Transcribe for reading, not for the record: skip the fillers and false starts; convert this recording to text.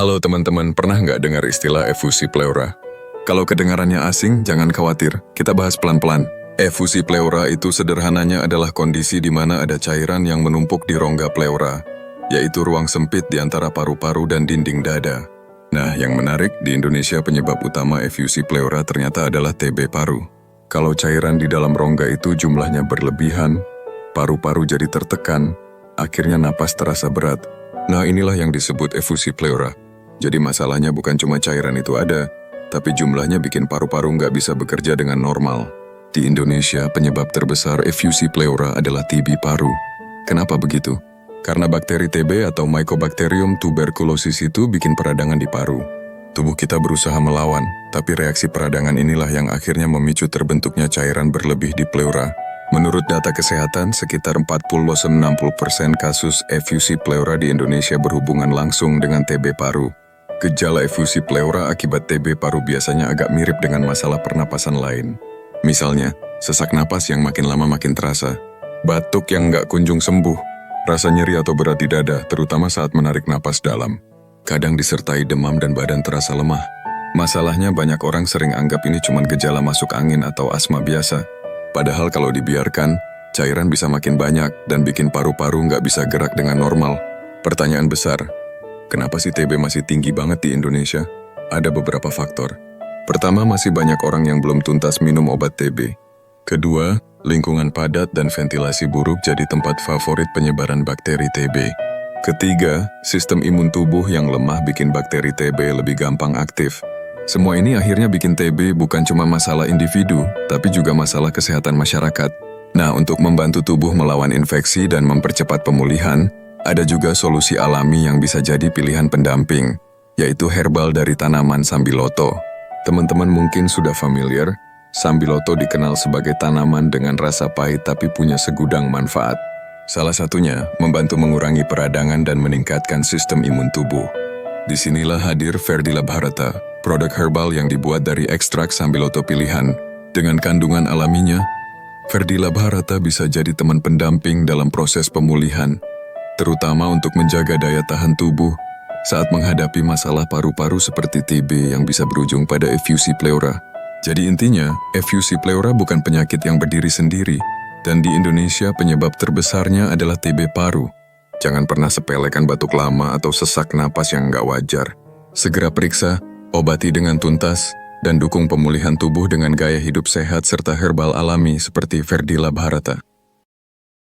Halo teman-teman, pernah nggak dengar istilah efusi pleura? Kalau kedengarannya asing, jangan khawatir, kita bahas pelan-pelan. Efusi pleura itu sederhananya adalah kondisi di mana ada cairan yang menumpuk di rongga pleura, yaitu ruang sempit di antara paru-paru dan dinding dada. Nah, yang menarik, di Indonesia penyebab utama efusi pleura ternyata adalah TB paru. Kalau cairan di dalam rongga itu jumlahnya berlebihan, paru-paru jadi tertekan, akhirnya napas terasa berat. Nah, inilah yang disebut efusi pleura. Jadi masalahnya bukan cuma cairan itu ada, tapi jumlahnya bikin paru-paru nggak bisa bekerja dengan normal. Di Indonesia, penyebab terbesar efusi pleura adalah TB paru. Kenapa begitu? Karena bakteri TB atau Mycobacterium tuberculosis itu bikin peradangan di paru. Tubuh kita berusaha melawan, tapi reaksi peradangan inilah yang akhirnya memicu terbentuknya cairan berlebih di pleura. Menurut data kesehatan, sekitar 40-60% kasus efusi pleura di Indonesia berhubungan langsung dengan TB paru. Gejala efusi pleura akibat TB paru biasanya agak mirip dengan masalah pernapasan lain. Misalnya, sesak napas yang makin lama makin terasa, batuk yang nggak kunjung sembuh, rasa nyeri atau berat di dada, terutama saat menarik napas dalam. Kadang disertai demam dan badan terasa lemah. Masalahnya banyak orang sering anggap ini cuma gejala masuk angin atau asma biasa. Padahal kalau dibiarkan, cairan bisa makin banyak dan bikin paru-paru nggak bisa gerak dengan normal. Pertanyaan besar, kenapa sih TB masih tinggi banget di Indonesia? Ada beberapa faktor. Pertama, masih banyak orang yang belum tuntas minum obat TB. Kedua, lingkungan padat dan ventilasi buruk jadi tempat favorit penyebaran bakteri TB. Ketiga, sistem imun tubuh yang lemah bikin bakteri TB lebih gampang aktif. Semua ini akhirnya bikin TB bukan cuma masalah individu, tapi juga masalah kesehatan masyarakat. Nah, untuk membantu tubuh melawan infeksi dan mempercepat pemulihan, ada juga solusi alami yang bisa jadi pilihan pendamping, yaitu herbal dari tanaman sambiloto. Teman-teman mungkin sudah familiar, sambiloto dikenal sebagai tanaman dengan rasa pahit tapi punya segudang manfaat. Salah satunya, membantu mengurangi peradangan dan meningkatkan sistem imun tubuh. Disinilah hadir Ferdila Bharata, produk herbal yang dibuat dari ekstrak sambiloto pilihan. Dengan kandungan alaminya, Ferdila Bharata bisa jadi teman pendamping dalam proses pemulihan, terutama untuk menjaga daya tahan tubuh saat menghadapi masalah paru-paru seperti TB yang bisa berujung pada efusi pleura. Jadi intinya, efusi pleura bukan penyakit yang berdiri sendiri, dan di Indonesia penyebab terbesarnya adalah TB paru. Jangan pernah sepelekan batuk lama atau sesak napas yang nggak wajar. Segera periksa, obati dengan tuntas, dan dukung pemulihan tubuh dengan gaya hidup sehat serta herbal alami seperti Ferdila Bharata.